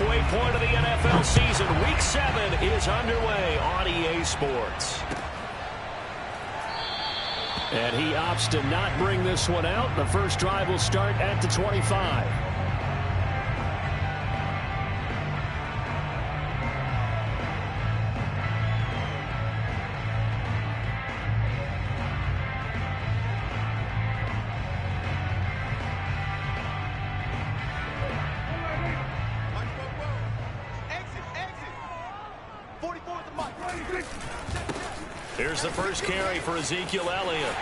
halfway point of the NFL season. Week 7 is underway on EA Sports. And he opts to not bring this one out. The first drive will start at the 25. Here's the first carry for Ezekiel Elliott.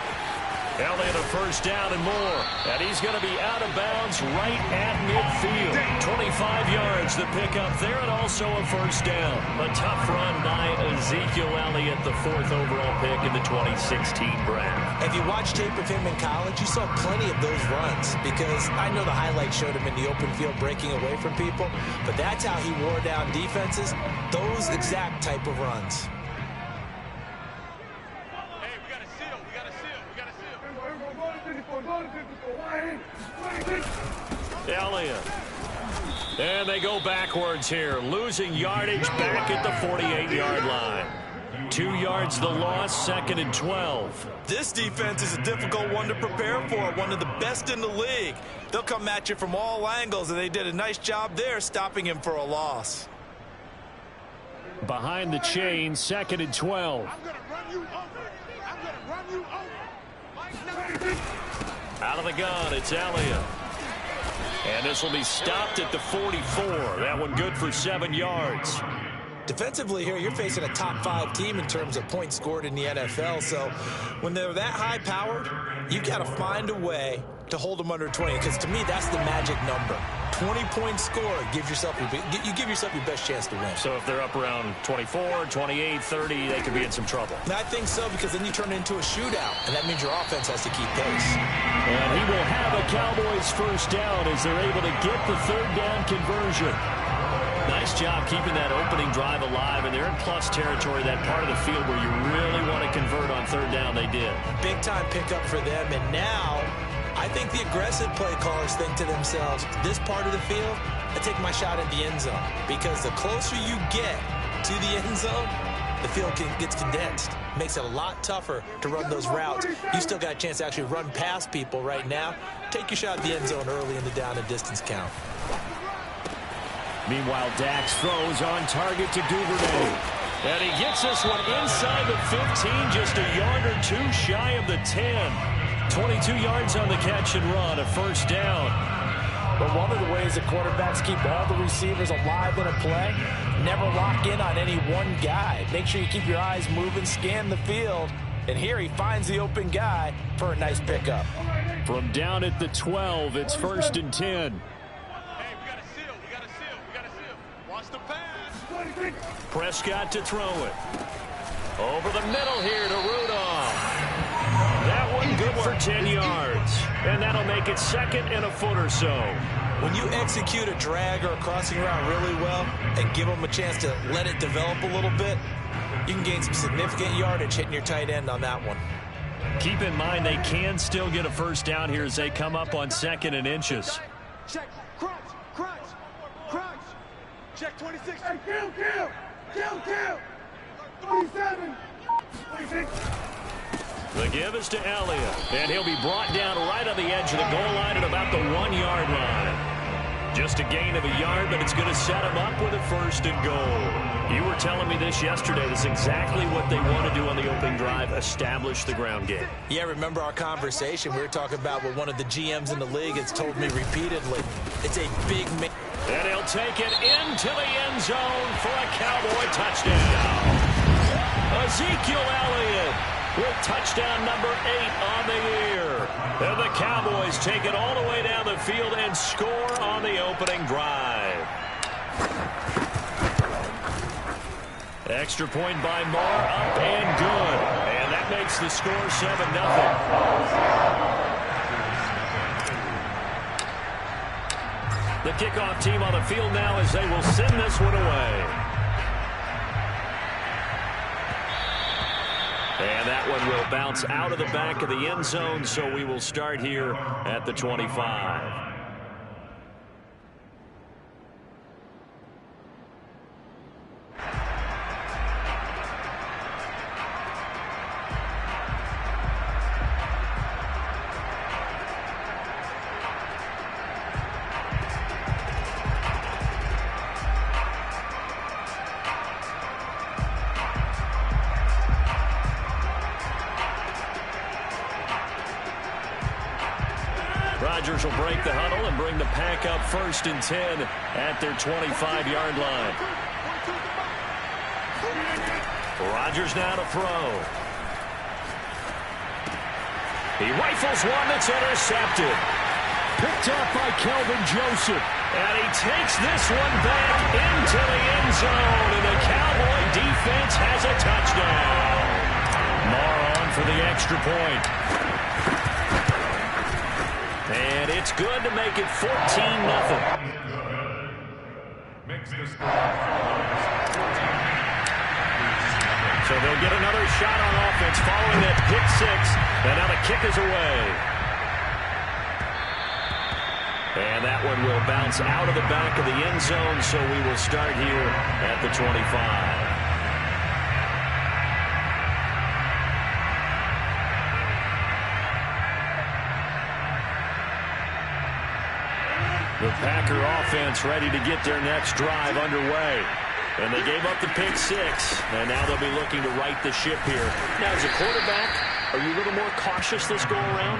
Elliott a first down and more. And he's going to be out of bounds right at midfield. 25 yards the pickup there, and also a first down. A tough run by Ezekiel Elliott, the 4th overall pick in the 2016 draft. If you watched tape of him in college, you saw plenty of those runs, because I know the highlights showed him in the open field breaking away from people, but that's how he wore down defenses, those exact type of runs. Elliott. And they go backwards here, losing yardage back at the 48-yard line. 2 yards the loss, 2nd and 12. This defense is a difficult one to prepare for, one of the best in the league. They'll come at you from all angles, and they did a nice job there stopping him for a loss. Behind the chain, 2nd and 12. I'm going to run you over. I'm going to run you over. Out of the gun, it's Elliott. And this will be stopped at the 44. That one good for 7 yards. Defensively here, you're facing a top 5 team in terms of points scored in the NFL. So when they're that high-powered, you've got to find a way to hold them under 20, because to me, that's the magic number. 20-point score, you give yourself your best chance to win. So if they're up around 24, 28, 30, they could be in some trouble. And I think so, because then you turn it into a shootout, and that means your offense has to keep pace. And he will have a Cowboys first down as they're able to get the 3rd down conversion. Nice job keeping that opening drive alive, and they're in plus territory, that part of the field where you really want to convert on 3rd down. They did. Big-time pickup for them, and now I think the aggressive play callers think to themselves, this part of the field, I take my shot at the end zone. Because the closer you get to the end zone, the field gets condensed. Makes it a lot tougher to run those routes. You still got a chance to actually run past people right now. Take your shot at the end zone early in the down and distance count. Meanwhile, Dax throws on target to Duvernay. And he gets this one inside the 15, just a yard or 2 shy of the 10. 22 yards on the catch and run, a first down. But one of the ways that quarterbacks keep all the receivers alive in a play, never lock in on any one guy. Make sure you keep your eyes moving, scan the field. And here he finds the open guy for a nice pickup. From down at the 12, it's 1st and 10. Hey, we got a seal, we got a seal, we got a seal. Watch the pass. Prescott to throw it. Over the middle here to Rudolph. That one good for 10 yards. And that'll make it 2nd and a foot or so. When you execute a drag or a crossing route really well and give them a chance to let it develop a little bit, you can gain some significant yardage hitting your tight end on that one. Keep in mind they can still get a first down here as they come up on 2nd and inches. Check, crunch, crunch, crunch. Check 26. Hey, kill. 27. 26. The give is to Elliott, and he'll be brought down right on the edge of the goal line at about the 1-yard line. Just a gain of a yard, but it's going to set him up with a 1st and goal. You were telling me this yesterday. This is exactly what they want to do on the opening drive, establish the ground game. Yeah, remember our conversation. We were talking about what one of the GMs in the league has told me repeatedly. It's a big man. And he'll take it into the end zone for a Cowboy touchdown. Ezekiel Elliott with touchdown number 8 on the year. And the Cowboys take it all the way down the field and score on the opening drive. Extra point by Marr, up and good. And that makes the score 7-0. The kickoff team on the field now as they will send this one away. And that one will bounce out of the back of the end zone, so we will start here at the 25. Rodgers will break the huddle and bring the Pack up 1st and 10 at their 25-yard line. Rodgers now to throw. He rifles one that's intercepted. Picked up by Kelvin Joseph. And he takes this one back into the end zone. And the Cowboy defense has a touchdown. Marr on for the extra point. And it's good to make it 14-0. So they'll get another shot on offense following that pick six. And now the kick is away. And that one will bounce out of the back of the end zone, so we will start here at the 25. The Packer offense ready to get their next drive underway. And they gave up the pick six, and now they'll be looking to right the ship here. Now, as a quarterback, are you a little more cautious this go around?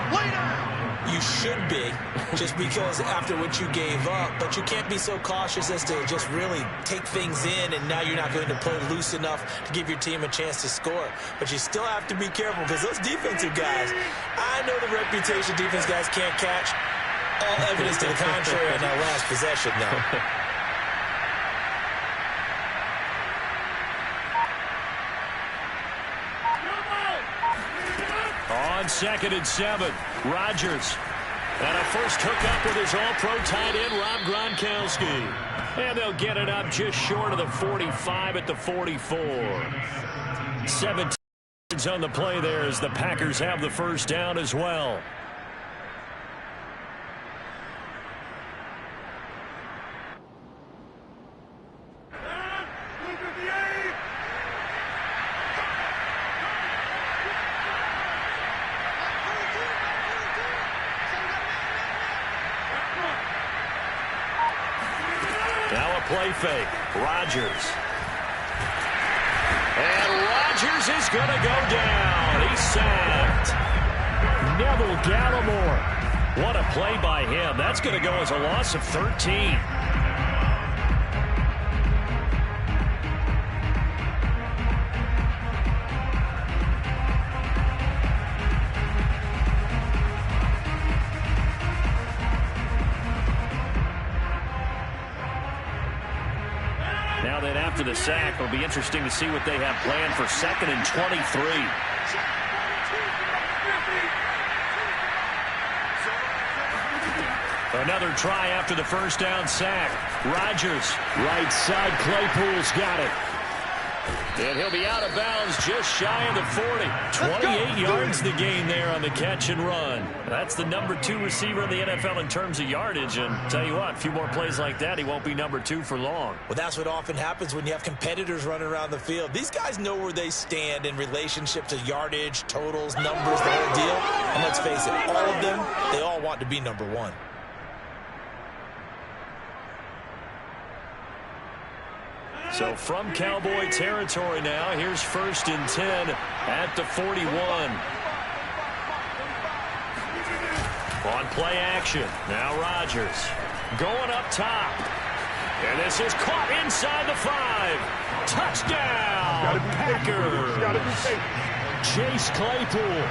You should be, just because after what you gave up, but you can't be so cautious as to just really take things in, and now you're not going to play loose enough to give your team a chance to score. But you still have to be careful, because those defensive guys, I know the reputation defense guys can't catch. All evidence to the contrary on that last possession, though. On 2nd and 7, Rodgers. And a first hookup with his all-pro tight end, Rob Gronkowski. And they'll get it up just short of the 45 at the 44. 17 on the play there as the Packers have the first down as well. Play fake. Rodgers. And Rodgers is going to go down. He's sacked. Neville Gallimore. What a play by him. That's going to go as a loss of 13. Now that after the sack, it'll be interesting to see what they have planned for 2nd and 23. Another try after the first down sack. Rodgers, right side, Claypool's got it. And he'll be out of bounds just shy of the 40. 28 yards the gain there on the catch and run. That's the number 2 receiver in the NFL in terms of yardage. And tell you what, a few more plays like that, he won't be number 2 for long. Well, that's what often happens when you have competitors running around the field. These guys know where they stand in relationship to yardage, totals, numbers, the whole deal. And let's face it, all of them, they all want to be number 1. So from Cowboy territory now, here's 1st and 10 at the 41. On play action, now Rodgers going up top. And this is caught inside the 5. Touchdown, Packers. Chase Claypool,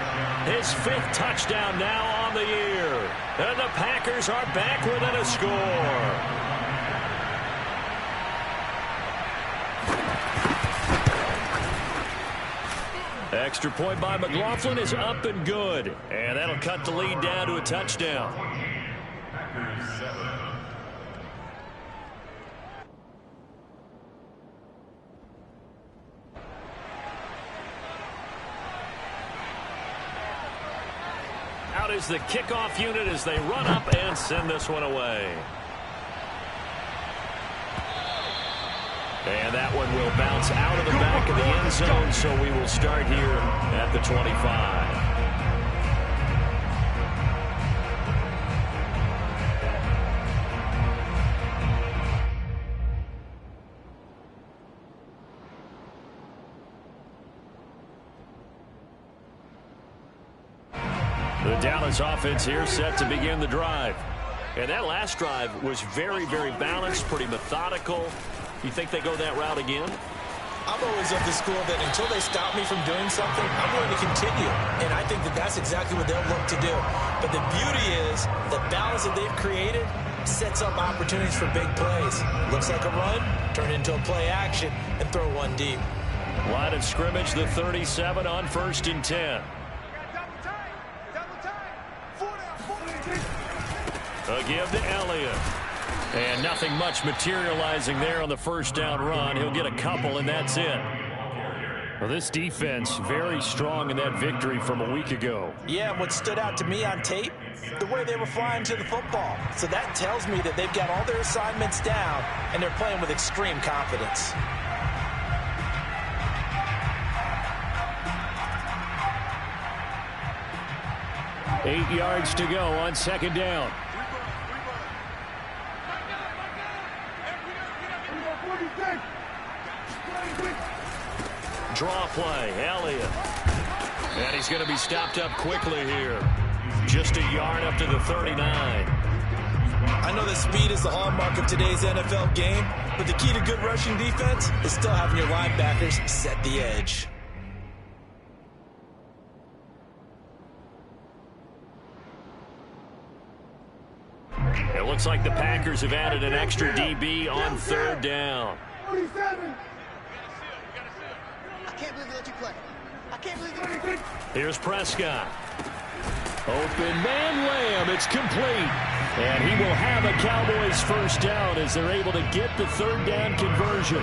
his 5th touchdown now on the year. And the Packers are back within a score. Extra point by McLaughlin is up and good. And that'll cut the lead down to a touchdown. Out is the kickoff unit as they run up and send this one away. And that one will bounce out of the back of the end zone, so we will start here at the 25. The Dallas offense here set to begin the drive. And that last drive was very, very balanced, pretty methodical. You think they go that route again? I'm always of the school that until they stop me from doing something, I'm going to continue. And I think that that's exactly what they'll look to do. But the beauty is the balance that they've created sets up opportunities for big plays. Looks like a run, turn into a play action, and throw one deep. Line of scrimmage, the 37 on 1st and 10. A give to Elliott. And nothing much materializing there on the first down run. He'll get a couple, and that's it. Well, this defense very strong in that victory from a week ago. Yeah, what stood out to me on tape, the way they were flying to the football. So that tells me that they've got all their assignments down, and they're playing with extreme confidence. Eight yards to go on 2nd down. Draw play, Elliott. And he's going to be stopped up quickly here. Just a yard up to the 39. I know that speed is the hallmark of today's NFL game, but the key to good rushing defense is still having your linebackers set the edge. It looks like the Packers have added an extra DB on 3rd down. 47. I can't believe they let you play. I can't believe they let you play. Here's Prescott. Open man Lamb. It's complete. And he will have a Cowboys first down as they're able to get the 3rd down conversion.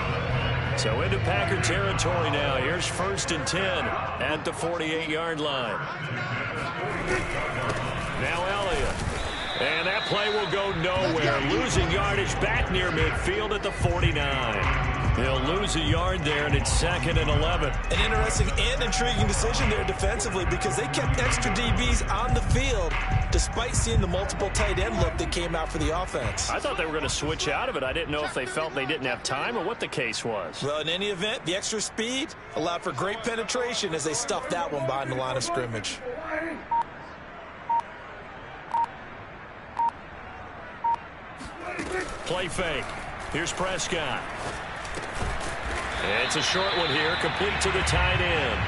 So into Packer territory now. Here's 1st and 10 at the 48-yard line. Now Elliott. And that play will go nowhere. Losing yardage back near midfield at the 49. They'll lose a yard there, and it's 2nd and 11. An interesting and intriguing decision there defensively because they kept extra DBs on the field despite seeing the multiple tight end look that came out for the offense. I thought they were going to switch out of it. I didn't know if they felt they didn't have time or what the case was. Well, in any event, the extra speed allowed for great penetration as they stuffed that one behind the line of scrimmage. Play fake. Here's Prescott. It's a short one here, complete to the tight end.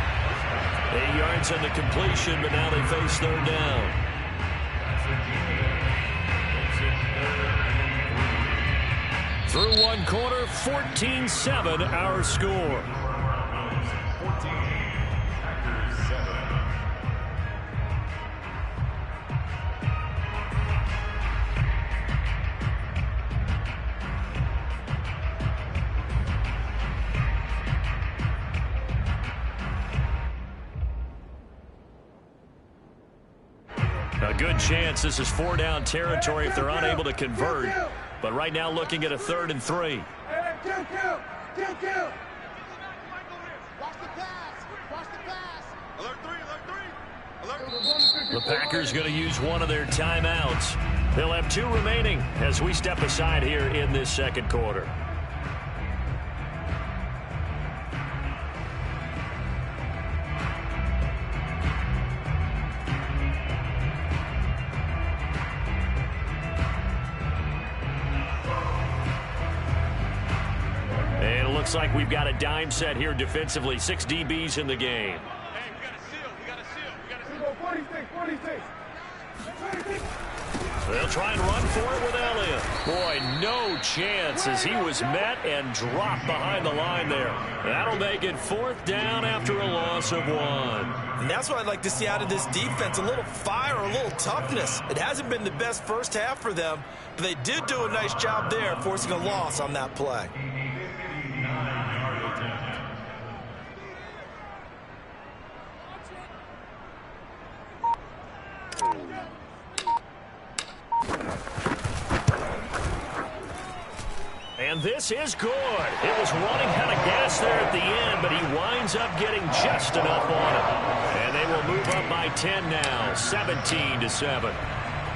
8 yards on the completion, but now they face 3rd down. Through 1 quarter, 14-7 our score. A good chance this is 4-down territory if they're unable to convert. But right now looking at a 3rd and 3. The Packers going to use one of their timeouts. They'll have 2 remaining as we step aside here in this 2nd quarter. Looks like we've got a dime set here defensively. 6 DBs in the game. Hey, we got a seal. We got a seal. We got a seal. 46. They'll try and run for it with Elliott. Boy, no chance as he was met and dropped behind the line there. That'll make it 4th down after a loss of 1. And that's what I'd like to see out of this defense, a little fire, a little toughness. It hasn't been the best first half for them, but they did do a nice job there, forcing a loss on that play. And this is good. It was running out of gas there at the end, but he winds up getting just enough on it. And they will move up by 10 now, 17-7.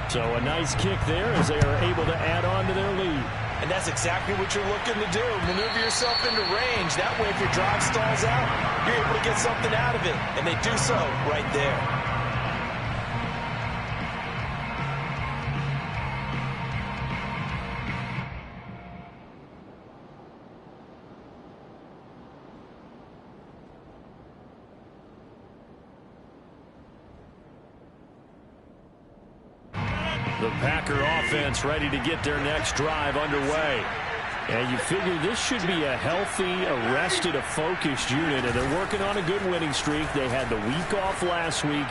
So a nice kick there as they are able to add on to their lead. And that's exactly what you're looking to do. Maneuver yourself into range. That way, if your drive stalls out, you're able to get something out of it. And they do so right there. The Packer offense ready to get their next drive underway. And you figure this should be a healthy, arrested, a focused unit, and they're working on a good winning streak. They had the week off last week.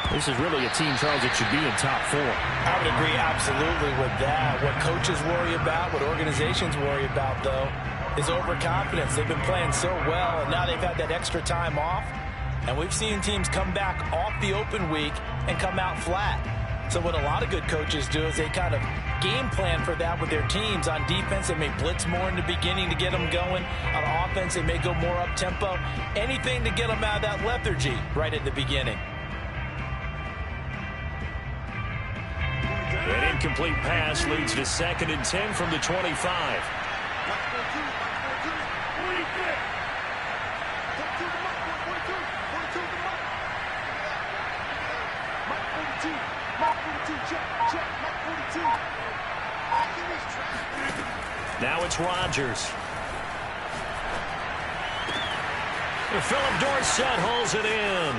This is really a team, Charles, that should be in top 4. I would agree absolutely with that. What coaches worry about, what organizations worry about, though, is overconfidence. They've been playing so well, and now they've had that extra time off. And we've seen teams come back off the open week and come out flat. So what a lot of good coaches do is they kind of game plan for that with their teams. On defense, they may blitz more in the beginning to get them going. On offense, they may go more up-tempo. Anything to get them out of that lethargy right at the beginning. An incomplete pass leads to 2nd and 10 from the 25. Now it's Rodgers. And Philip Dorsett holds it in.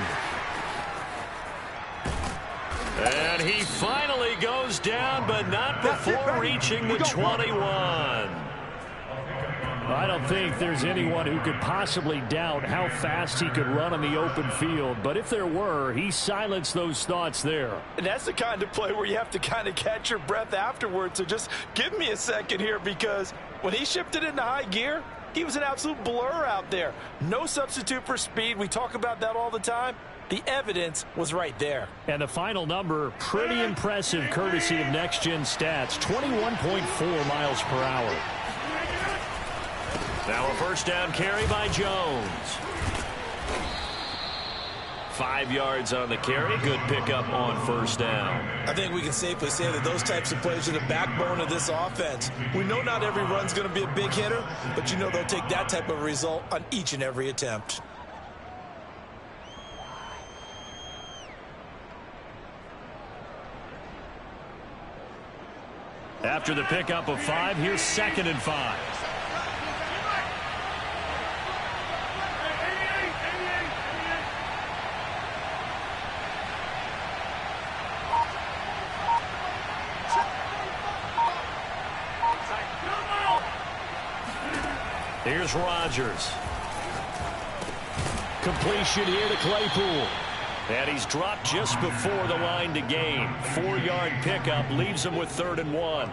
And he finally goes down, but not before reaching the 21. I don't think there's anyone who could possibly doubt how fast he could run on the open field. But if there were, he silenced those thoughts there. And that's the kind of play where you have to kind of catch your breath afterwards. So just give me a second here, because when he shifted into high gear, he was an absolute blur out there. No substitute for speed. We talk about that all the time. The evidence was right there. And the final number, pretty impressive, courtesy of Next Gen Stats, 21.4 miles per hour. Now a first down carry by Jones. 5 yards on the carry. Good pickup on first down. I think we can safely say that those types of plays are the backbone of this offense. We know not every run's going to be a big hitter, but you know they'll take that type of result on each and every attempt. After the pickup of 5, here's 2nd and 5. Here's Rodgers. Completion here to Claypool. And he's dropped just before the line to gain. 4-yard pickup leaves him with 3rd and 1.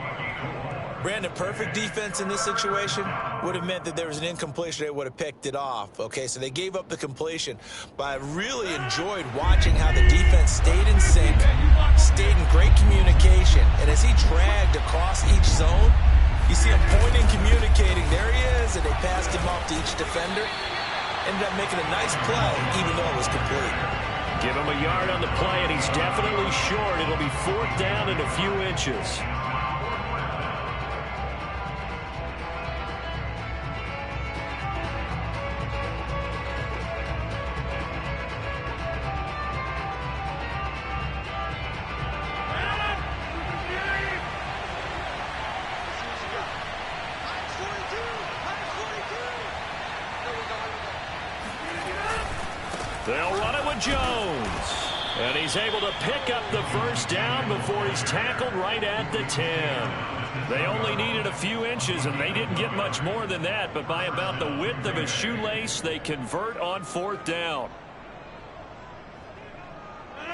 Brandon, perfect defense in this situation would have meant that there was an incompletion. They would have picked it off. Okay, so they gave up the completion. But I really enjoyed watching how the defense stayed in sync, stayed in great communication. And as he dragged across each zone, you see him pointing, communicating. There he is, and they passed him off to each defender. Ended up making a nice play, even though it was complete. Give him a yard on the play, and he's definitely short. It'll be 4th down and a few inches. They'll run it with Jones. And he's able to pick up the first down before he's tackled right at the 10. They only needed a few inches, and they didn't get much more than that. But by about the width of a shoelace, they convert on 4th down.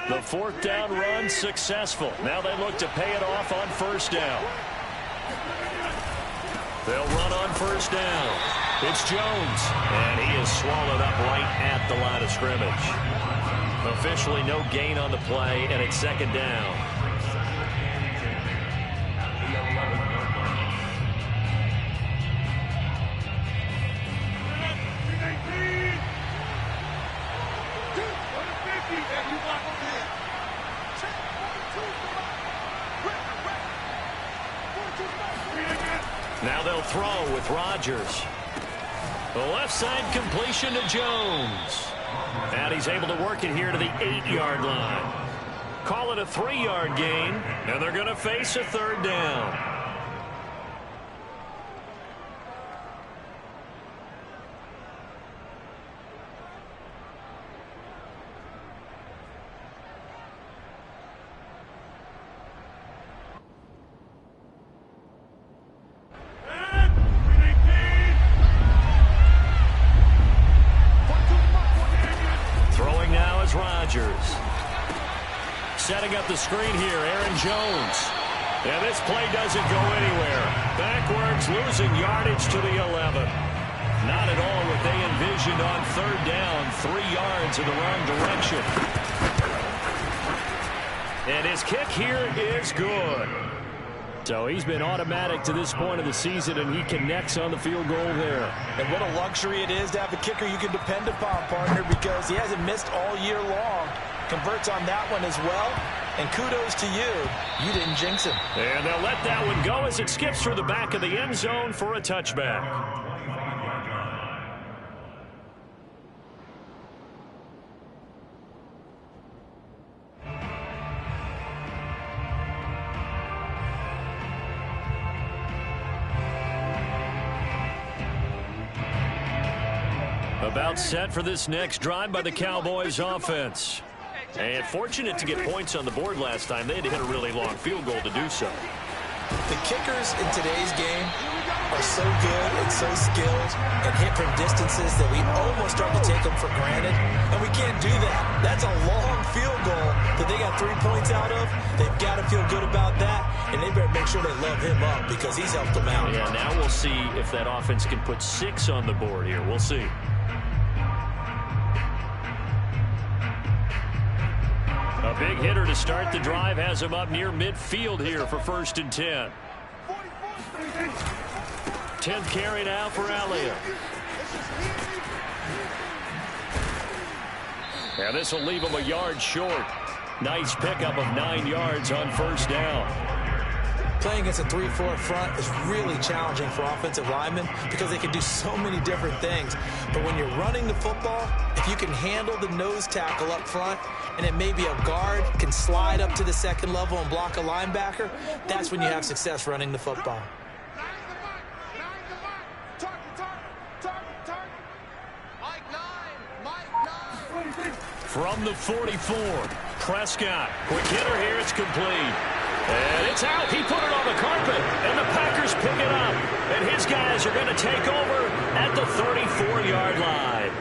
The 4th down run successful. Now they look to pay it off on first down. They'll run on first down. It's Jones, and he is swallowed up right at the line of scrimmage. Officially no gain on the play, and it's 2nd down. Now they'll throw with Rodgers. The left side completion to Jones. And he's able to work it here to the 8-yard line. Call it a 3-yard gain, and they're going to face a 3rd down. is Rodgers. Setting up the screen here, Aaron Jones. And this play doesn't go anywhere. Backwards, losing yardage to the 11. Not at all what they envisioned on third down. 3 yards in the wrong direction. And his kick here is good. So he's been automatic to this point of the season, and he connects on the field goal there. And what a luxury it is to have a kicker you can depend upon, partner, because he hasn't missed all year long. Converts on that one as well. And kudos to you. You didn't jinx him. And they'll let that one go as it skips through the back of the end zone for a touchback. About set for this next drive by the Cowboys offense. And fortunate to get points on the board last time. They had to hit a really long field goal to do so. The kickers in today's game are so good and so skilled and hit from distances that we almost start to take them for granted. And we can't do that. That's a long field goal that they got 3 points out of. They've got to feel good about that. And they better make sure they love him up because he's helped them out. Yeah, now we'll see if that offense can put 6 on the board here. We'll see. A big hitter to start the drive has him up near midfield here for 1st and 10. 10th carry now for Elliott. And this will leave him a yard short. Nice pickup of 9 yards on 1st down. Playing against a 3-4 front is really challenging for offensive linemen because they can do so many different things. But when you're running the football, if you can handle the nose tackle up front, and it may be a guard can slide up to the 2nd level and block a linebacker, that's when you have success running the football. From the 44, Prescott. Quick hitter here, it's complete. And it's out. He put it on the carpet, and the Packers pick it up. And his guys are going to take over at the 34-yard line.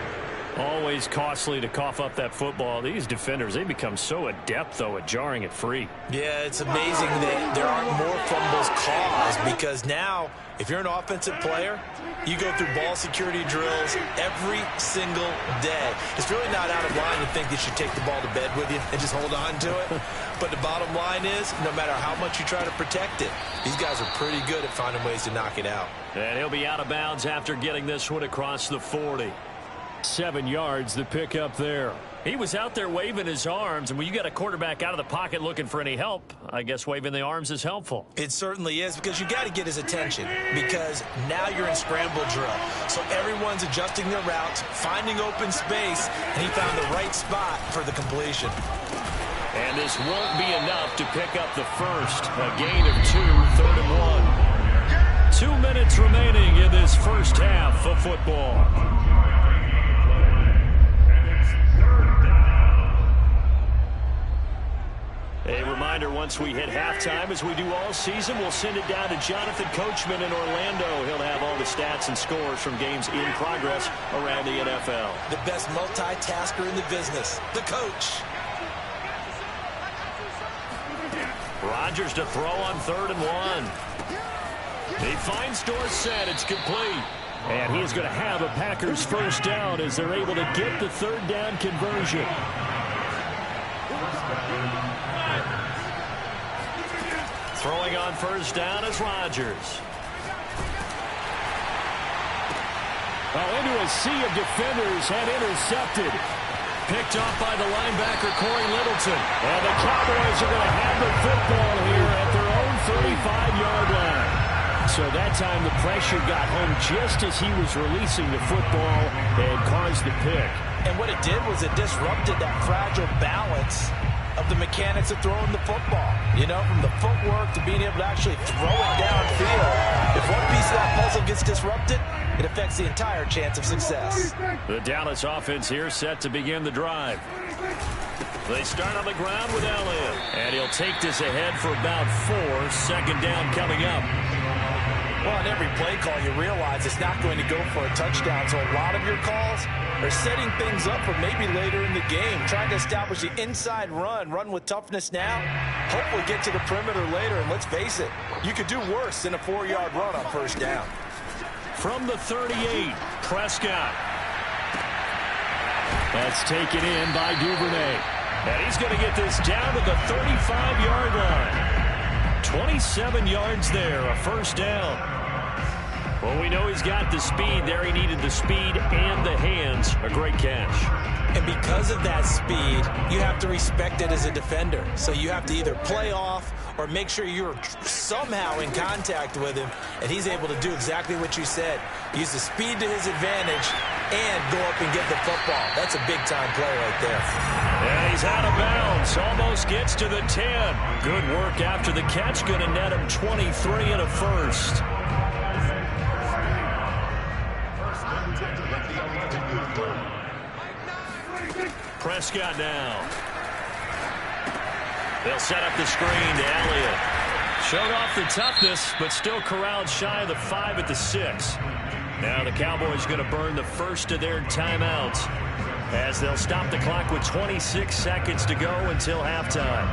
Always costly to cough up that football. These defenders, they become so adept, though, at jarring it free. Yeah, it's amazing that there aren't more fumbles caused because now, if you're an offensive player, you go through ball security drills every single day. It's really not out of line to think you should take the ball to bed with you and just hold on to it. But the bottom line is, no matter how much you try to protect it, these guys are pretty good at finding ways to knock it out. And he'll be out of bounds after getting this one across the 40. 7 yards the pick up there. He was out there waving his arms, and when you got a quarterback out of the pocket looking for any help, I guess waving the arms is helpful. It certainly is because you got to get his attention because now you're in scramble drill. So everyone's adjusting their routes, finding open space, and he found the right spot for the completion. And this won't be enough to pick up the first. A gain of 2, 3rd and 1. 2 minutes remaining in this first half of football. A reminder, once we hit halftime, as we do all season, we'll send it down to Jonathan Coachman in Orlando. He'll have all the stats and scores from games in progress around the NFL. The best multitasker in the business, the coach. Rodgers to throw on 3rd and 1. He finds Dorsett. It's complete. And he's going to have a Packers first down as they're able to get the 3rd down conversion. Throwing on 1st down is Rodgers. Well, into a sea of defenders and intercepted. Picked off by the linebacker, Corey Littleton. And the Cowboys are going to have the football here at their own 35-yard line. So that time the pressure got home just as he was releasing the football and caused the pick. And what it did was it disrupted that fragile balance of the mechanics of throwing the football. You know, from the footwork to being able to actually throw it downfield. If one piece of that puzzle gets disrupted, it affects the entire chance of success. The Dallas offense here set to begin the drive. They start on the ground with Elliott. And he'll take this ahead for about 4. 2nd down coming up. Well, on every play call, you realize it's not going to go for a touchdown, so a lot of your calls are setting things up for maybe later in the game, trying to establish the inside run with toughness now, hopefully get to the perimeter later, and let's face it, you could do worse than a 4-yard run on first down. From the 38, Prescott. That's taken in by Duvernay. And he's going to get this down to the 35-yard line. 27 yards there, a first down. Well, we know he's got the speed there. He needed the speed and the hands. A great catch. And because of that speed, you have to respect it as a defender. So you have to either play off or make sure you're somehow in contact with him. And he's able to do exactly what you said. Use the speed to his advantage and go up and get the football. That's a big-time play right there. And he's out of bounds. Almost gets to the 10. Good work after the catch. Going to net him 23 and a first. Prescott now. They'll set up the screen to Elliott. Showed off the toughness, but still corralled shy of the 5 at the 6. Now the Cowboys going to burn the first of their timeouts as they'll stop the clock with 26 seconds to go until halftime.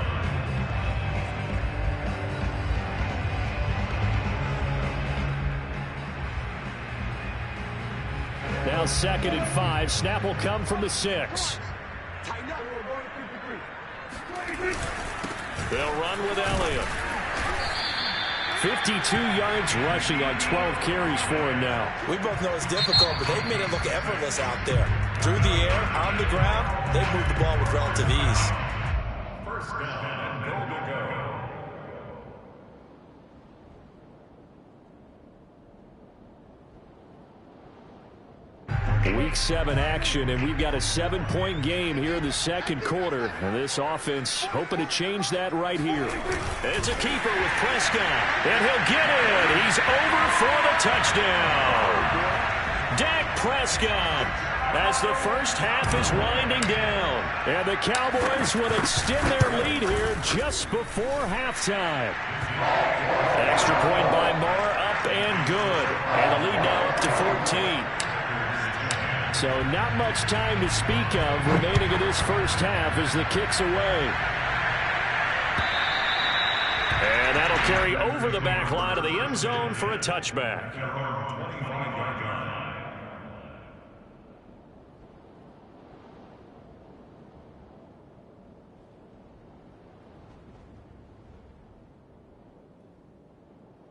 Now 2nd and 5. Snap will come from the 6. They'll run with Elliott. 52 yards rushing on 12 carries for him now. We both know it's difficult, but they've made it look effortless out there. Through the air, on the ground, they've moved the ball with relative ease. First down, goal to go. Week 7 action, and we've got a 7-point game here in the second quarter. And this offense hoping to change that right here. It's a keeper with Prescott, and he'll get it. He's over for the touchdown. Dak Prescott, as the first half is winding down. And the Cowboys will extend their lead here just before halftime. Extra point by Moore, up and good. And the lead now up to 14. So not much time to speak of remaining in this first half as the kick's away. And that'll carry over the back line of the end zone for a touchback.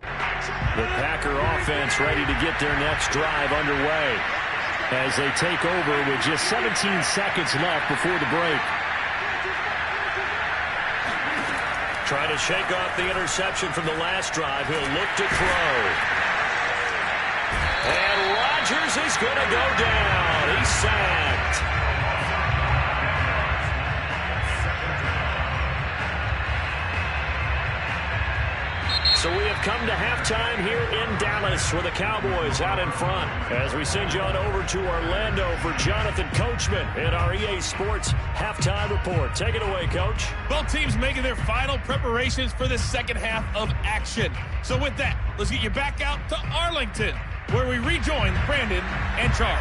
The Packer offense ready to get their next drive underway as they take over with just 17 seconds left before the break. Trying to shake off the interception from the last drive. He'll look to throw. And Rodgers is going to go down. He's sacked. So we have come to halftime here in Dallas with the Cowboys out in front as we send you on over to Orlando for Jonathan Coachman in our EA Sports Halftime Report. Take it away, Coach. Both teams making their final preparations for the second half of action. So with that, let's get you back out to Arlington, where we rejoin Brandon and Charles.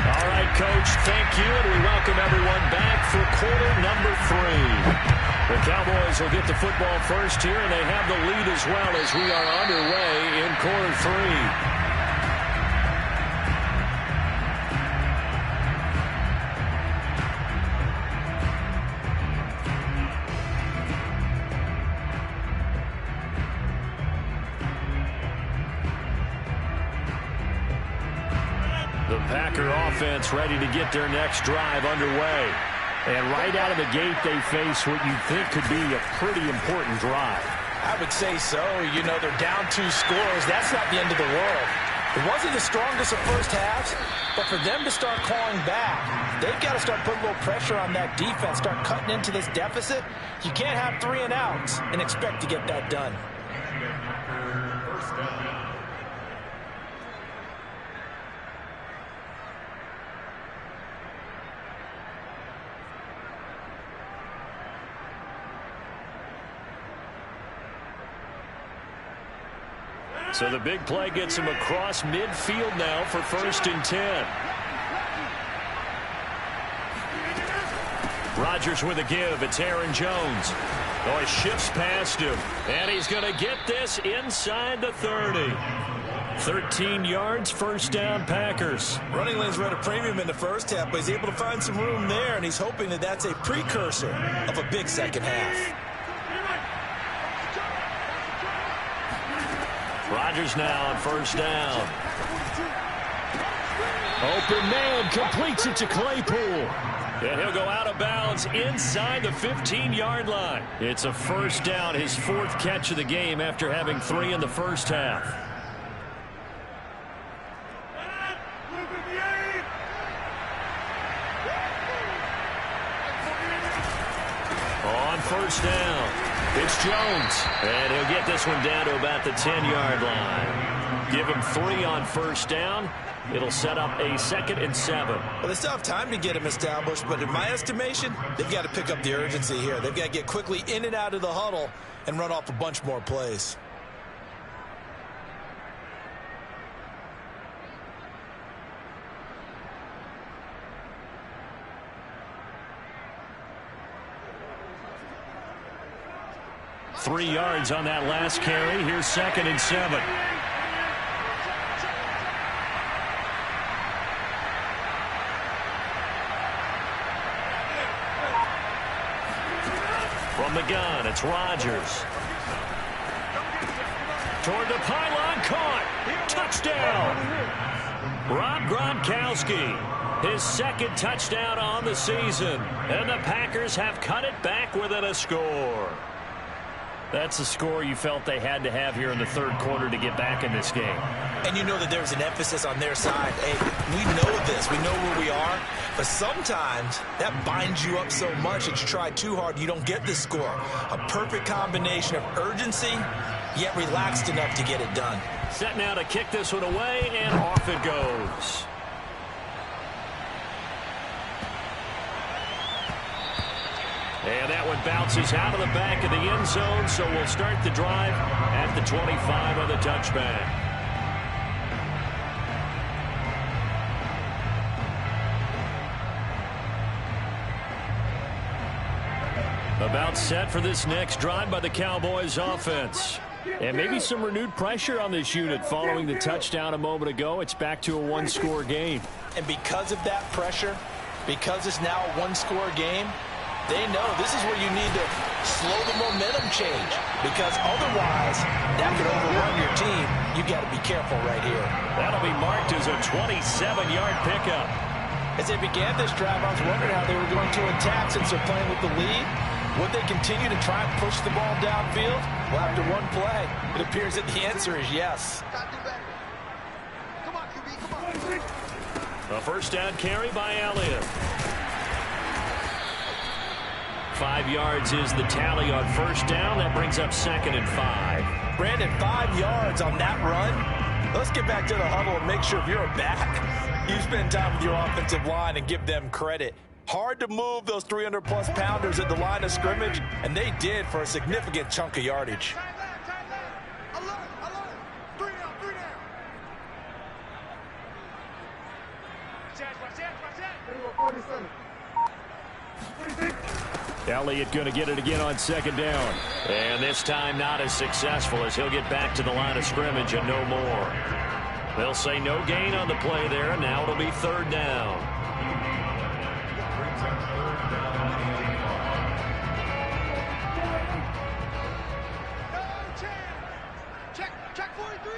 All right, Coach, thank you, and we welcome everyone back for quarter number 3. The Cowboys will get the football first here, and they have the lead as well as we are underway in quarter 3. The Packer offense ready to get their next drive underway. And right out of the gate, they face what you think could be a pretty important drive. I would say so. You know, they're down 2 scores. That's not the end of the world. It wasn't the strongest of first halves, but for them to start clawing back, they've got to start putting a little pressure on that defense, start cutting into this deficit. You can't have 3 and outs and expect to get that done. First down. So the big play gets him across midfield now for 1st and 10. Rodgers with a give. It's Aaron Jones. Oh, he shifts past him. And he's going to get this inside the 30. 13 yards, 1st down, Packers. Running lanes run a premium in the first half, but he's able to find some room there, and he's hoping that that's a precursor of a big second half. Rodgers now on 1st down. Open man completes it to Claypool. And he'll go out of bounds inside the 15-yard line. It's a 1st down, his 4th catch of the game after having 3 in the first half. On 1st down, it's Jones. And he'll get this one down to about the 10-yard line. Give him 3 on 1st down. It'll set up a 2nd and 7. Well, they still have time to get him established, but in my estimation, they've got to pick up the urgency here. They've got to get quickly in and out of the huddle and run off a bunch more plays. Three yards on that last carry. Here's 2nd and 7. From the gun, it's Rodgers. Toward the pylon, caught. Touchdown. Rob Gronkowski, his 2nd touchdown on the season. And the Packers have cut it back within a score. That's a score you felt they had to have here in the 3rd quarter to get back in this game. And you know that there's an emphasis on their side. Hey, we know this. We know where we are. But sometimes that binds you up so much that you try too hard, you don't get this score. A perfect combination of urgency, yet relaxed enough to get it done. Set now to kick this one away, and off it goes. And that one bounces out of the back of the end zone, so we'll start the drive at the 25 on the touchback. About set for this next drive by the Cowboys offense. And maybe some renewed pressure on this unit following the touchdown a moment ago. It's back to a 1-score game. And because of that pressure, because it's now a 1-score game, they know this is where you need to slow the momentum change, because otherwise that could overrun your team. You got to be careful right here. That'll be marked as a 27-yard pickup. As they began this drive, I was wondering how they were going to attack since they're playing with the lead. Would they continue to try and push the ball downfield? Well, after one play, it appears that the answer is yes. Come on, QB, come on. A 1st down carry by Elliott. 5 yards is the tally on 1st down. That brings up 2nd and 5. Brandon, 5 yards on that run. Let's get back to the huddle and make sure if you're a back, you spend time with your offensive line and give them credit. Hard to move those 300-plus pounders at the line of scrimmage, and they did for a significant chunk of yardage. Alert, alert. 3 down, 3 down. Watch that. Elliott going to get it again on 2nd down. And this time not as successful, as he'll get back to the line of scrimmage and no more. They'll say no gain on the play there, and now it'll be 3rd down. Check 43.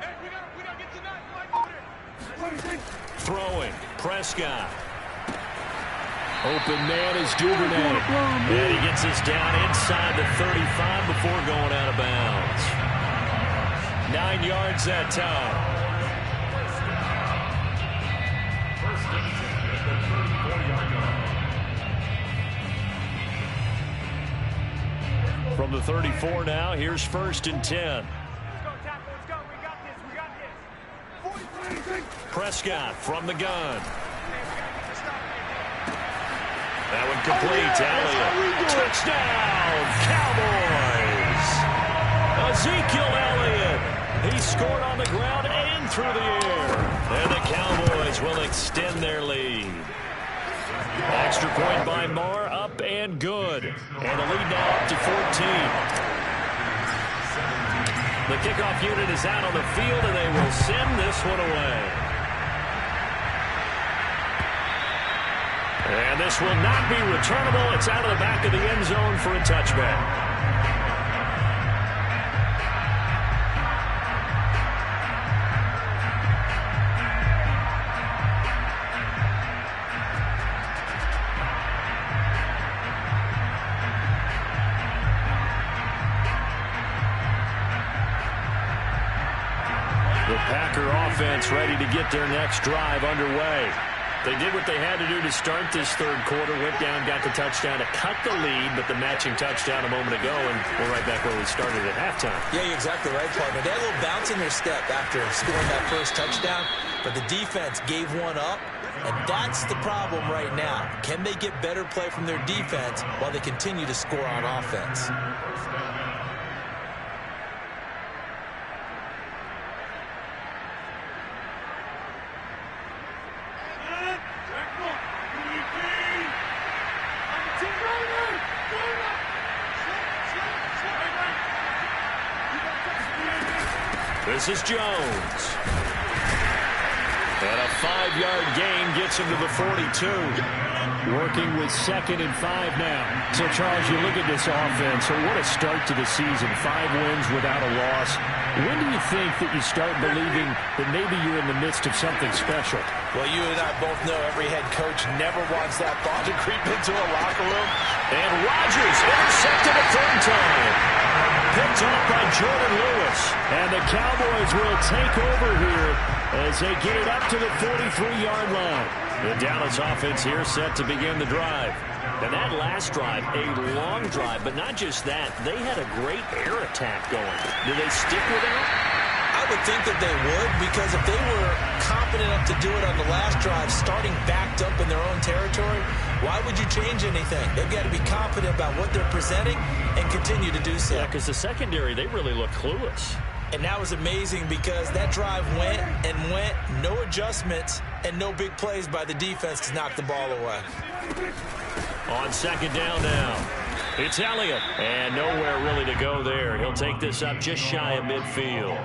Hey, we gotta get tonight. Mike over there. Throwing, Prescott. Open man is Duvernay. And he gets this down inside the 35 before going out of bounds. 9 yards that time. From the 34 now, here's 1st and 10. Let's go, tackle. Let's go. We got this. Prescott from the gun. That one complete. Elliott. Touchdown, Cowboys. Ezekiel Elliott. He scored on the ground and through the air. And the Cowboys will extend their lead. Extra point by Moore, up and good. And the lead now up to 14. The kickoff unit is out on the field, and they will send this one away. And this will not be returnable. It's out of the back of the end zone for a touchback. The Packer offense ready to get their next drive underway. They did what they had to do to start this third quarter. Went down, got the touchdown to cut the lead, but the matching touchdown a moment ago, and we're right back where we started at halftime. Yeah, you're exactly right, partner. They had a little bounce in their step after scoring that first touchdown, but the defense gave one up, and that's the problem right now. Can they get better play from their defense while they continue to score on offense? This is Jones. And a 5-yard gain gets him to the 42. Working with 2nd and 5 now. So, Charles, you look at this offense. So what a start to the season. 5 wins without a loss. When do you think that you start believing that maybe you're in the midst of something special? Well, you and I both know every head coach never wants that ball to creep into a locker room. And Rodgers intercepted a third time. Picked off by Jordan Lewis. And the Cowboys will take over here as they get it up to the 43-yard line. The Dallas offense here set to begin the drive. And that last drive, a long drive, but not just that. They had a great air attack going. Do they stick with that? I would think that they would, because if they were confident enough to do it on the last drive, starting backed up in their own territory, why would you change anything? They've got to be confident about what they're presenting and continue to do so. Yeah, because the secondary, they really look clueless. And that was amazing because that drive went and went, no adjustments, and no big plays by the defense to knock the ball away. On 2nd down now, it's Elliott. And nowhere really to go there. He'll take this up just shy of midfield.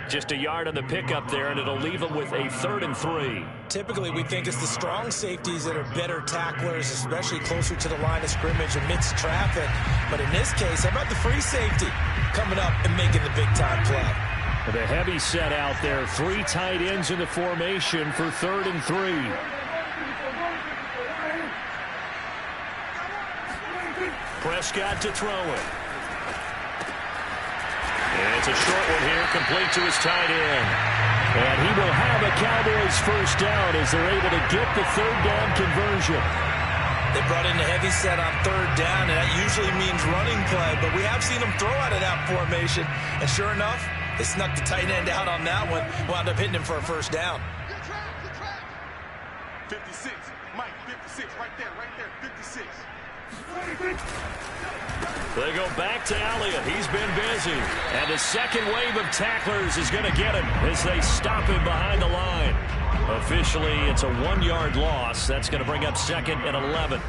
Just a yard on the pickup there, and it'll leave him with a 3rd and 3. Typically, we think it's the strong safeties that are better tacklers, especially closer to the line of scrimmage amidst traffic. But in this case, how about the free safety coming up and making the big-time play? The heavy set out there. 3 tight ends in the formation for 3rd and 3. Prescott to throw it. And it's a short one here, complete to his tight end. And he will have a Cowboys first down as they're able to get the 3rd down conversion. They brought in the heavy set on 3rd down, and that usually means running play. But we have seen them throw out of that formation. And sure enough, they snuck the tight end out on that one, wound up hitting him for a first down. 56, Mike, 56, right there, 56. They go back to Elliott. He's been busy. And the second wave of tacklers is going to get him as they stop him behind the line. Officially, it's a 1-yard loss. That's going to bring up 2nd and 11.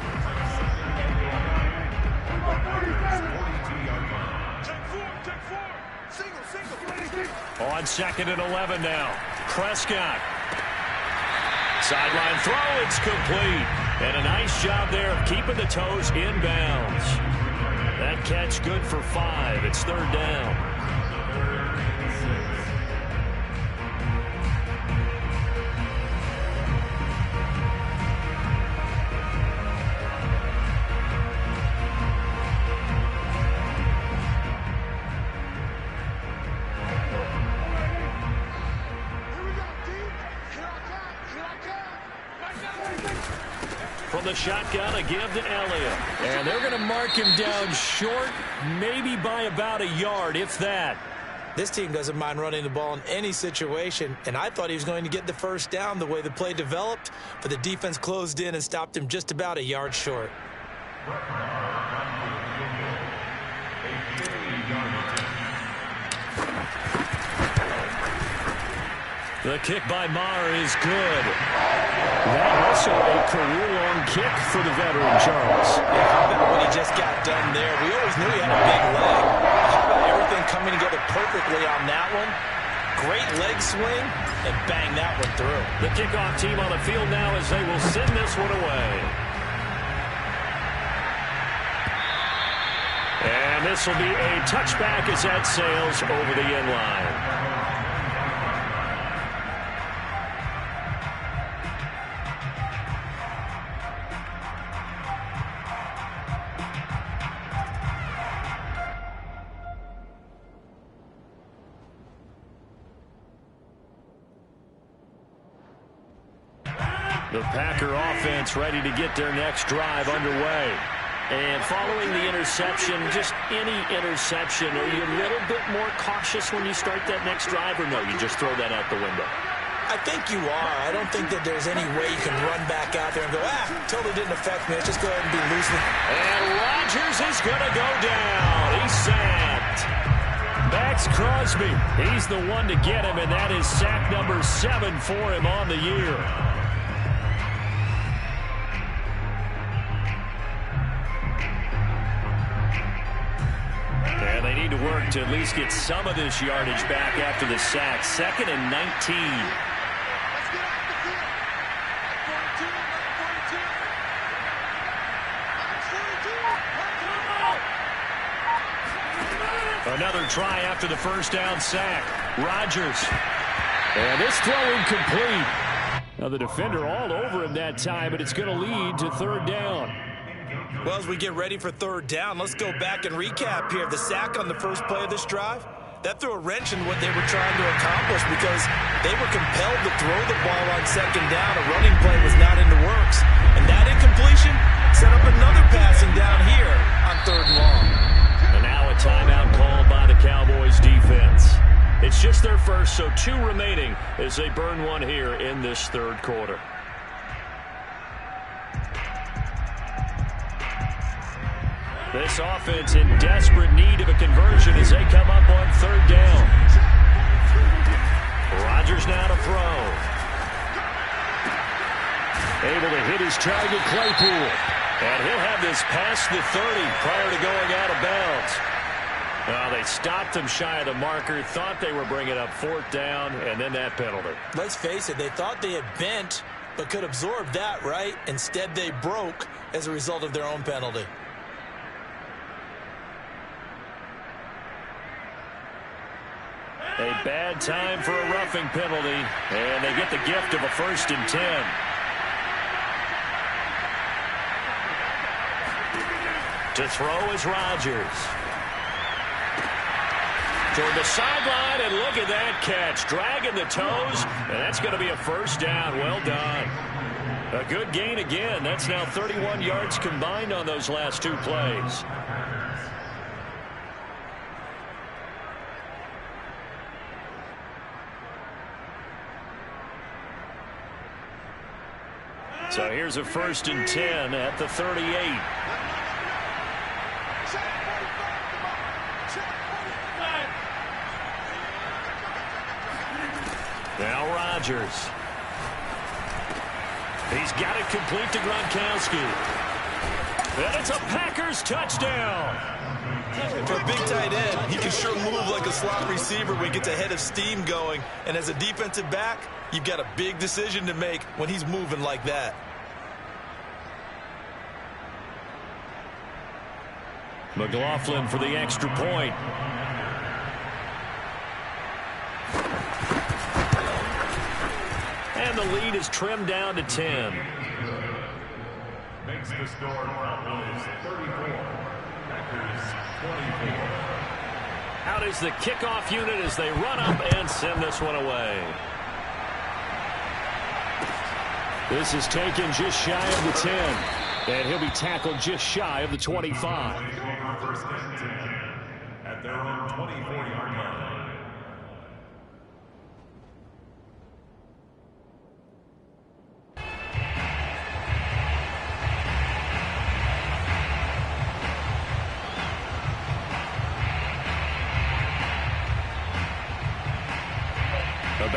On 2nd and 11 now. Prescott. Sideline throw, it's complete. And a nice job there of keeping the toes inbounds. That catch good for 5. It's 3rd down. From the shotgun, a give to Elliott. And they're going to mark him down short, maybe by about a yard, if that. This team doesn't mind running the ball in any situation, and I thought he was going to get the first down the way the play developed, but the defense closed in and stopped him just about a yard short. The kick by Maher is good. That also a career-long kick for the veteran, Charles. Yeah, how about what he just got done there? We always knew he had a big leg. How about everything coming together perfectly on that one? Great leg swing, and bang that one through. The kickoff team on the field now as they will send this one away. And this will be a touchback as that sails over the end line. The Packer offense ready to get their next drive underway. And following the interception, just any interception, are you a little bit more cautious when you start that next drive, or no, you just throw that out the window? I think you are. I don't think that there's any way you can run back out there and go, totally didn't affect me. Let's just go ahead and be loose with it. And Rodgers is going to go down. He's sacked. Max Crosby, he's the one to get him, and that is sack number 7 for him on the year. And they need to work to at least get some of this yardage back after the sack. 2nd and 19. Another try after the first down sack. Rodgers. And this throw incomplete. Now the defender all over him that time, but it's going to lead to 3rd down. Well, as we get ready for 3rd down, let's go back and recap here. The sack on the first play of this drive, that threw a wrench in what they were trying to accomplish because they were compelled to throw the ball on 2nd down. A running play was not in the works. And that incompletion set up another passing down here on 3rd and long. And now a timeout called by the Cowboys defense. It's just their first, so 2 remaining as they burn one here in this 3rd quarter. This offense in desperate need of a conversion as they come up on 3rd down. Rodgers now to throw. Able to hit his target, Claypool. And he'll have this past the 30 prior to going out of bounds. Well, they stopped him shy of the marker, thought they were bringing up 4th down, and then that penalty. Let's face it, they thought they had bent, but could absorb that, right? Instead, they broke as a result of their own penalty. A bad time for a roughing penalty, and they get the gift of a 1st and 10. To throw is Rodgers. Toward the sideline, and look at that catch. Dragging the toes, and that's going to be a 1st down. Well done. A good gain again. That's now 31 yards combined on those last 2 plays. So here's a 1st and 10 at the 38. Now Rodgers. He's got it complete to Gronkowski. And it's a Packers touchdown. For a big tight end, he can sure move like a slot receiver when he gets a head of steam going. And as a defensive back, you've got a big decision to make when he's moving like that. McLaughlin for the extra point. And the lead is trimmed down to 10. Makes the score Cowboys 34, Packers 24. Out is the kickoff unit as they run up and send this one away. This is taken just shy of the 10. And he'll be tackled just shy of the 25. 1st and 10 at their own 24-yard line.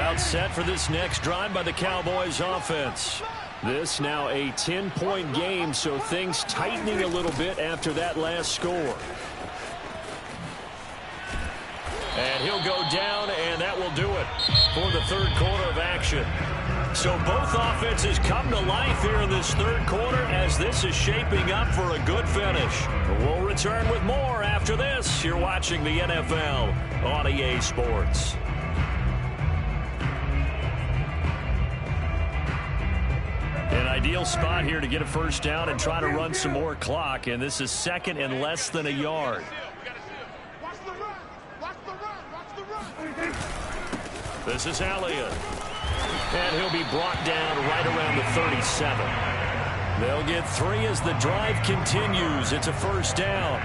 Crowd set for this next drive by the Cowboys offense. This now a 10-point game, so things tightening a little bit after that last score. And he'll go down, and that will do it for the third quarter of action. So both offenses come to life here in this third quarter as this is shaping up for a good finish. We'll return with more after this. You're watching the NFL on EA Sports. An ideal spot here to get a first down and try to run some more clock, and this is second and less than a yard. This is Elliott. And he'll be brought down right around the 37. They'll get 3 as the drive continues. It's a first down.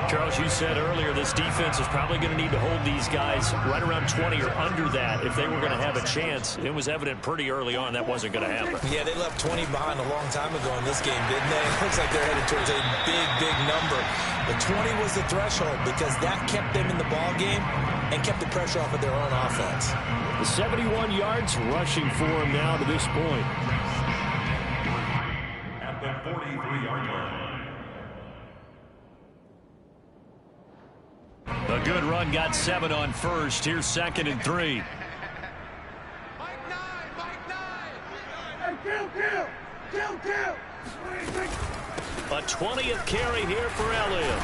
Charles, you said earlier this defense is probably going to need to hold these guys right around 20 or under that if they were going to have a chance. It was evident pretty early on that wasn't going to happen. Yeah, they left 20 behind a long time ago in this game, didn't they? It looks like they're headed towards a big number. But 20 was the threshold because that kept them in the ball game and kept the pressure off of their own offense. The 71 yards rushing for him now to this point. At the 43-yard line. A good run got 7 on first. Here's second and 3. A 20th carry here for Elliott.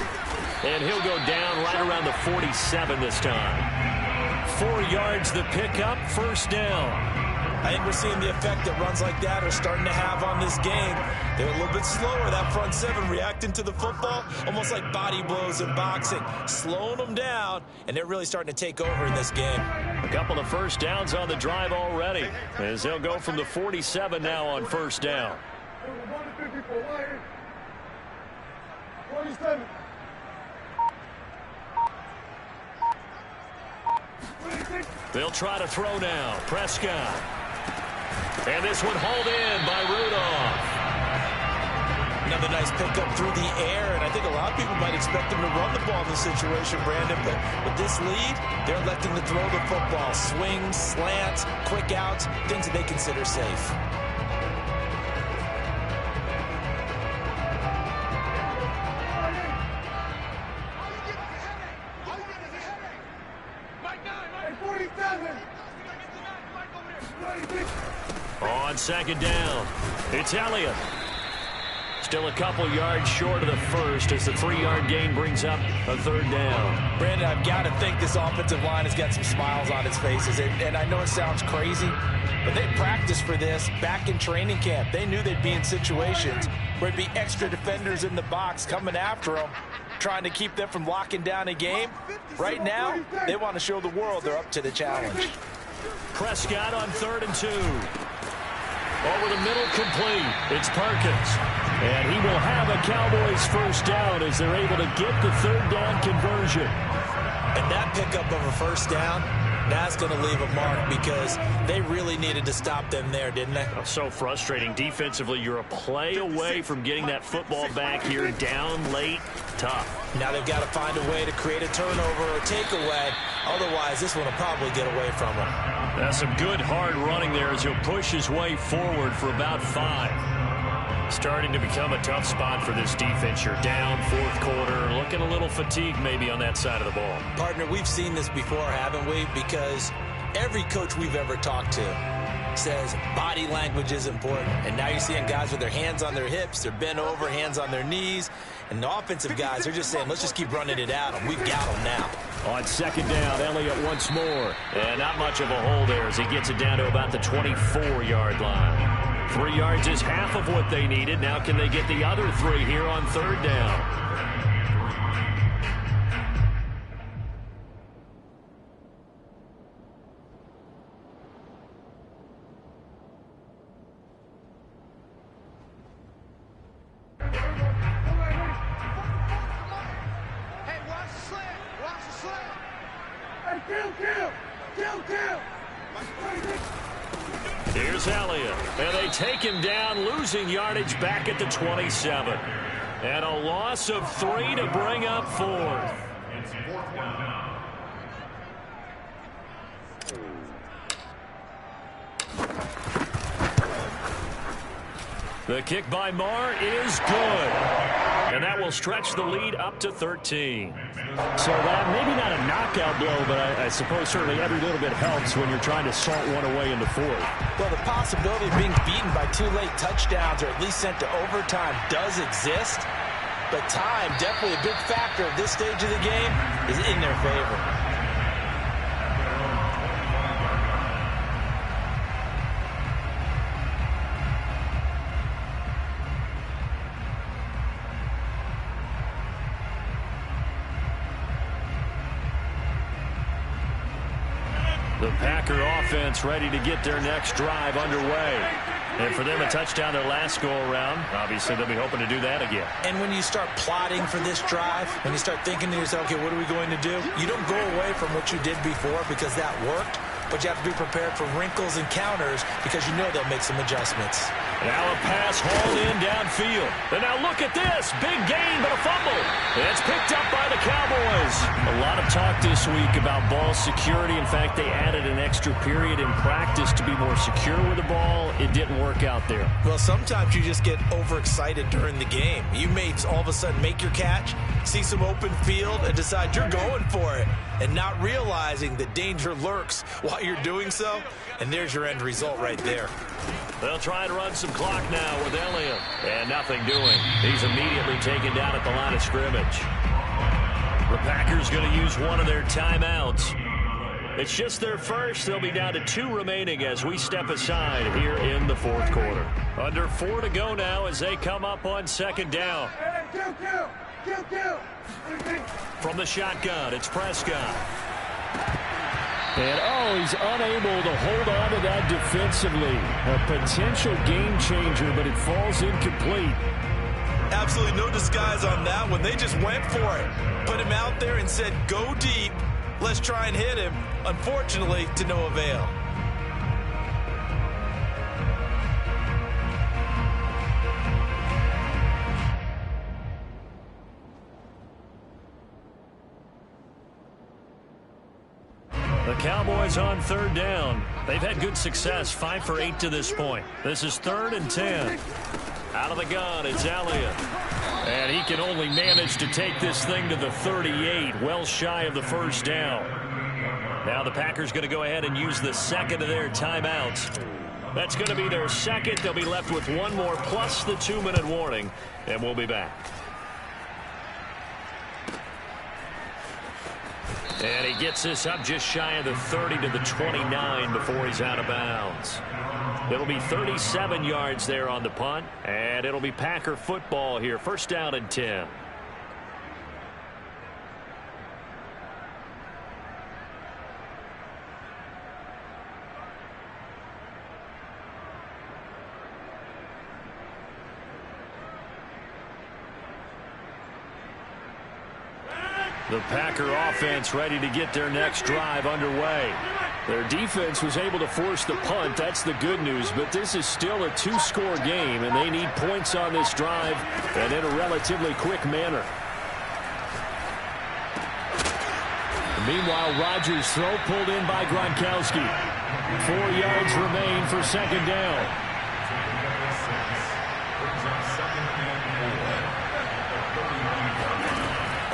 And he'll go down right around the 47 this time. 4 yards the pickup, first down. I think we're seeing the effect that runs like that are starting to have on this game. They're a little bit slower, that front 7, reacting to the football, almost like body blows in boxing, slowing them down, and they're really starting to take over in this game. A couple of first downs on the drive already, as they'll go from the 47 now on first down. 47. They'll try to throw now. Prescott. And this one hauled in by Rudolph. Another nice pickup through the air, and I think a lot of people might expect them to run the ball in this situation, Brandon, but with this lead, they're electing to throw the football. Swings, slants, quick outs, things that they consider safe. On second down, it's Elliott. Still a couple yards short of the first as the 3-yard gain brings up a third down. Brandon, I've got to think this offensive line has got some smiles on its faces. And I know it sounds crazy, but they practiced for this back in training camp. They knew they'd be in situations where there'd be extra defenders in the box coming after them, trying to keep them from locking down a game. Right now, they want to show the world they're up to the challenge. Prescott on 3rd and 2. Over the middle, complete. It's Perkins. And he will have a Cowboys first down as they're able to get the third down conversion. And that pickup of a first down, that's going to leave a mark because they really needed to stop them there, didn't they? So frustrating. Defensively, you're a play away from getting that football back here, down late, tough. Now they've got to find a way to create a turnover or takeaway. Otherwise, this one will probably get away from them. That's some good hard running there as he'll push his way forward for about 5. Starting to become a tough spot for this defense. You're down, 4th quarter, looking a little fatigued maybe on that side of the ball. Partner, we've seen this before, haven't we? Because every coach we've ever talked to says body language is important. And now you're seeing guys with their hands on their hips, they're bent over, hands on their knees. And the offensive guys are just saying, let's just keep running it at them. We've got them now. On second down, Elliott once more. And not much of a hole there as he gets it down to about the 24-yard line. 3 yards is half of what they needed. Now can they get the other 3 here on third down? Here's Elliott, and they take him down, losing yardage back at the 27. And a loss of 3 to bring up 4th. The kick by Marr is good. And that will stretch the lead up to 13. So that maybe not a knockout blow, but I suppose certainly every little bit helps when you're trying to salt one away in the fourth. Well, the possibility of being beaten by 2 late touchdowns or at least sent to overtime does exist. But time, definitely a big factor at this stage of the game, is in their favor. The Packer offense ready to get their next drive underway. And for them, a touchdown their last go-around. Obviously, they'll be hoping to do that again. And when you start plotting for this drive, when you start thinking to yourself, okay, what are we going to do? You don't go away from what you did before because that worked, but you have to be prepared for wrinkles and counters because you know they'll make some adjustments. Now a pass hauled in downfield. And now look at this. Big gain, but a fumble. It's picked up by the Cowboys. A lot of talk this week about ball security. In fact, they added an extra period in practice to be more secure with the ball. It didn't work out there. Well, sometimes you just get overexcited during the game. You may all of a sudden make your catch, see some open field, and decide you're going for it, and not realizing the danger lurks while you're doing so. And there's your end result right there. They'll try and run some clock now with Elliott. And nothing doing. He's immediately taken down at the line of scrimmage. The Packers going to use one of their timeouts. It's just their first. They'll be down to 2 remaining as we step aside here in the fourth quarter. Under 4 to go now as they come up on second down. From the shotgun, it's Prescott. And, he's unable to hold on to that defensively. A potential game changer, but it falls incomplete. Absolutely no disguise on that one. They just went for it. Put him out there and said, go deep. Let's try and hit him. Unfortunately, to no avail. The Cowboys on third down. They've had good success, 5 for 8 to this point. This is 3rd and 10. Out of the gun, it's Elliott. And he can only manage to take this thing to the 38, well shy of the first down. Now the Packers going to go ahead and use the second of their timeouts. That's going to be their second. They'll be left with one more plus the 2-minute warning, and we'll be back. And he gets this up just shy of the 30 to the 29 before he's out of bounds. It'll be 37 yards there on the punt, and it'll be Packer football here. First down and 10. The Packer offense ready to get their next drive underway. Their defense was able to force the punt. That's the good news, but this is still a 2-score game, and they need points on this drive and in a relatively quick manner. Meanwhile, Rodgers' throw pulled in by Gronkowski. 4 yards remain for second down.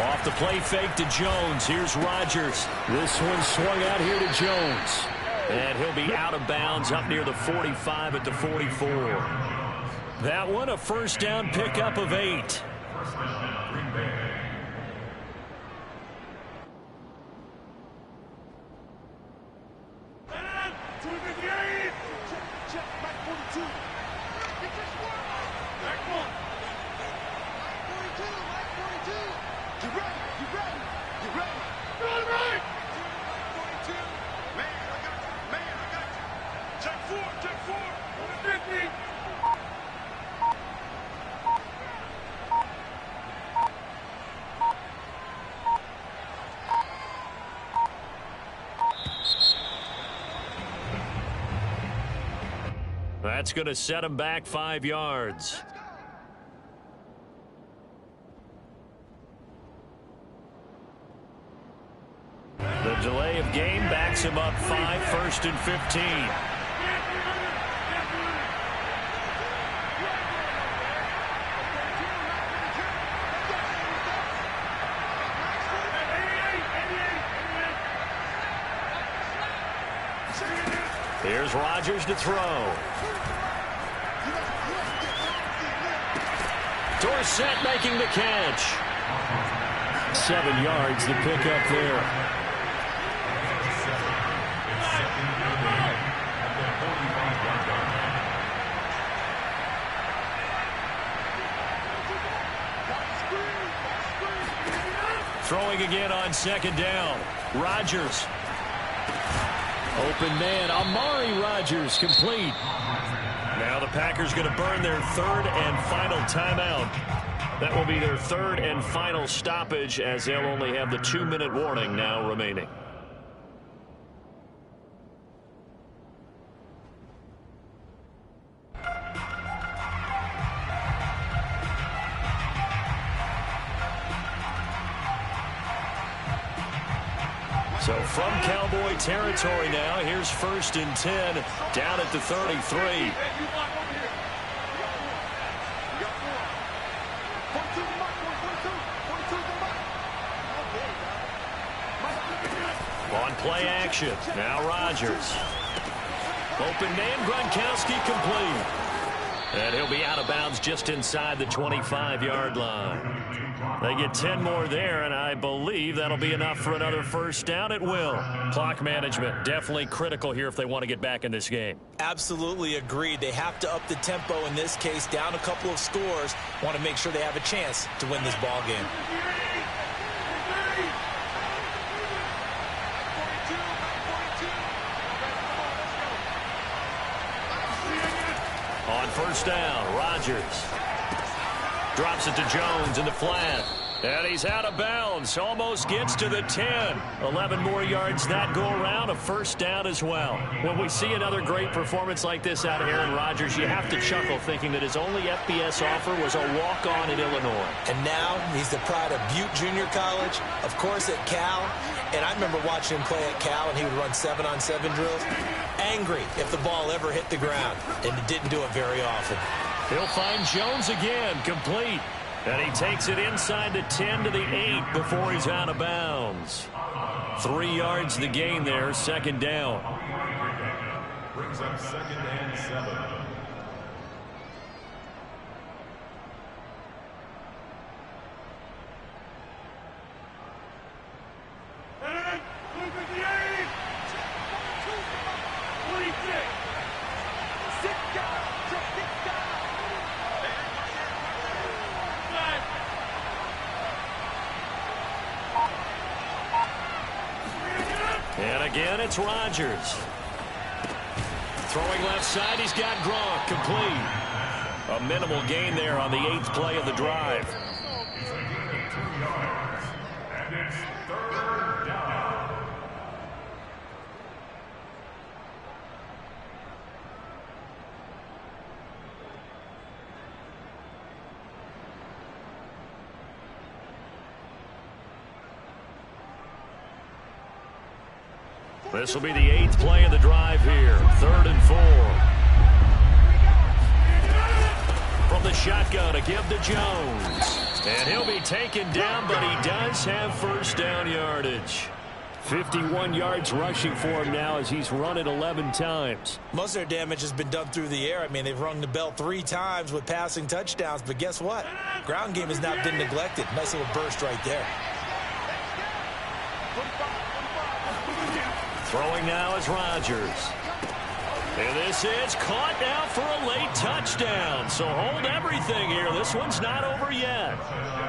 Off the play fake to Jones. Here's Rodgers. This one swung out here to Jones. And he'll be out of bounds up near the 45 at the 44. That one a first down pickup of 8. That's going to set him back 5 yards. The delay of game backs him up 5, 1st and 15. Here's Rodgers to throw. Dorsett making the catch. 7 yards to pick up there. Throwing again on second down. Rodgers. Open man, Amari Rodgers, complete. Now the Packers going to burn their third and final timeout. That will be their third and final stoppage, as they'll only have the 2-minute warning now remaining. So from Cowboy territory now, here's 1st and 10 down at the 33. On play action, now Rodgers. Open man, Gronkowski complete. And he'll be out of bounds just inside the 25-yard line. They get 10 more there, and I believe that'll be enough for another first down. It will. Clock management, definitely critical here if they want to get back in this game. Absolutely agreed. They have to up the tempo in this case, down a couple of scores. Want to make sure they have a chance to win this ball game. On first down, Rodgers drops it to Jones in the flat. And he's out of bounds. Almost gets to the 10. 11 more yards that go around. A first down as well. When we see another great performance like this out of Aaron Rodgers, you have to chuckle thinking that his only FBS offer was a walk-on in Illinois. And now he's the pride of Butte Junior College, of course at Cal. And I remember watching him play at Cal, and he would run 7-on-7 drills. Angry if the ball ever hit the ground, and it didn't do it very often. He'll find Jones again, complete. And he takes it inside the 10 to the 8 before he's out of bounds. 3 yards the gain there, second down. Brings up 2nd and 7. And again, it's Rodgers. Throwing left side, he's got Gronk, complete. A minimal gain there on the 8th play of the drive. And it's 3rd down. This will be the 8th play of the drive here. 3rd and 4. From the shotgun to give to Jones. And he'll be taken down, but he does have first down yardage. 51 yards rushing for him now as he's run it 11 times. Most of their damage has been done through the air. I mean, they've rung the bell 3 times with passing touchdowns, but guess what? Ground game has not been neglected. Nice little burst right there. Throwing now is Rodgers. And this is caught now for a late touchdown. So hold everything here. This one's not over yet.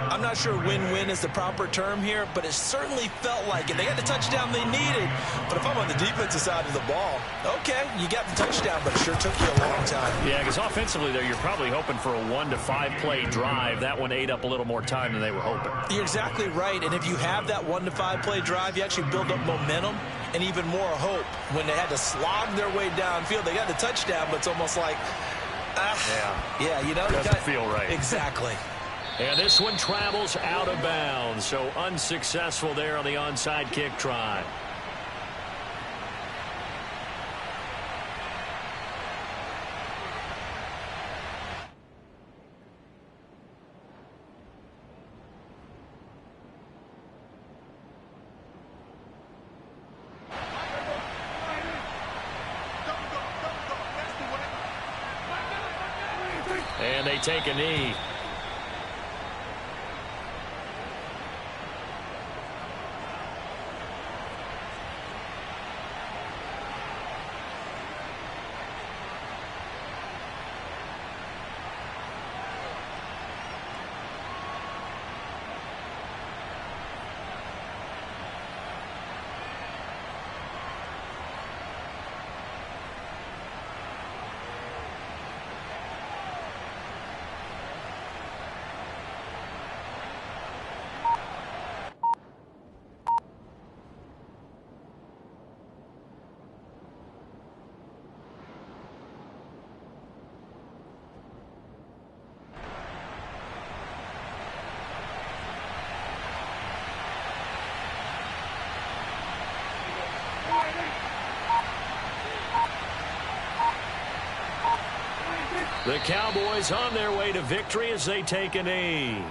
I'm not sure win-win is the proper term here, but it certainly felt like it. They got the touchdown they needed. But if I'm on the defensive side of the ball, okay, you got the touchdown, but it sure took you a long time. Yeah, because offensively there, you're probably hoping for a 1 to 5 play drive. That one ate up a little more time than they were hoping. You're exactly right. And if you have that 1 to 5 play drive, you actually build up momentum and even more hope. When they had to slog their way downfield, they got the touchdown, but it's almost like, yeah, you know, doesn't feel right. Exactly. And this one travels out of bounds, so unsuccessful there on the onside kick try. And they take a knee. The Cowboys on their way to victory as they take a knee.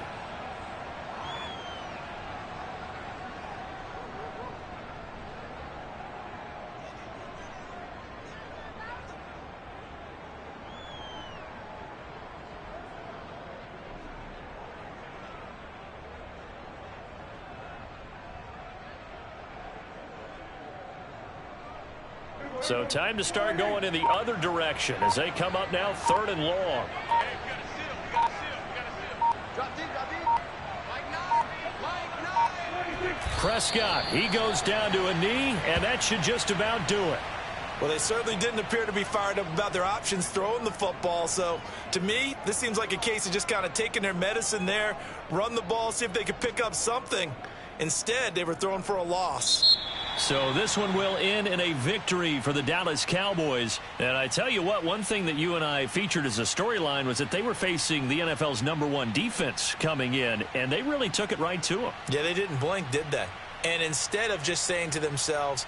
So time to start going in the other direction as they come up now 3rd and long. Hey, we got to seal. We got to seal. We got to seal. Drop deep. Drop deep. Like nine. Prescott, he goes down to a knee, and that should just about do it. Well, they certainly didn't appear to be fired up about their options throwing the football. So, to me, this seems like a case of just kind of taking their medicine there, run the ball, see if they could pick up something. Instead, they were throwing for a loss. So this one will end in a victory for the Dallas Cowboys. And I tell you what, one thing that you and I featured as a storyline was that they were facing the NFL's #1 defense coming in, and they really took it right to them. Yeah, they didn't blink, did they? And instead of just saying to themselves,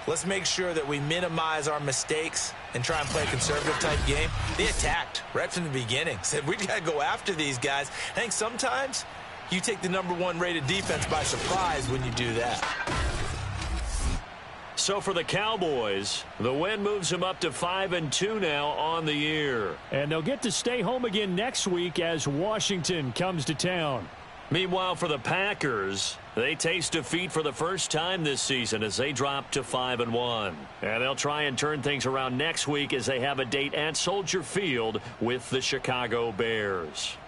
let's make sure that we minimize our mistakes and try and play a conservative type game, they attacked right from the beginning. Said, we got to go after these guys. I think sometimes you take the #1 rated defense by surprise when you do that. So for the Cowboys, the win moves them up to 5-2 now on the year. And they'll get to stay home again next week as Washington comes to town. Meanwhile, for the Packers, they taste defeat for the first time this season as they drop to 5-1. And they'll try and turn things around next week as they have a date at Soldier Field with the Chicago Bears.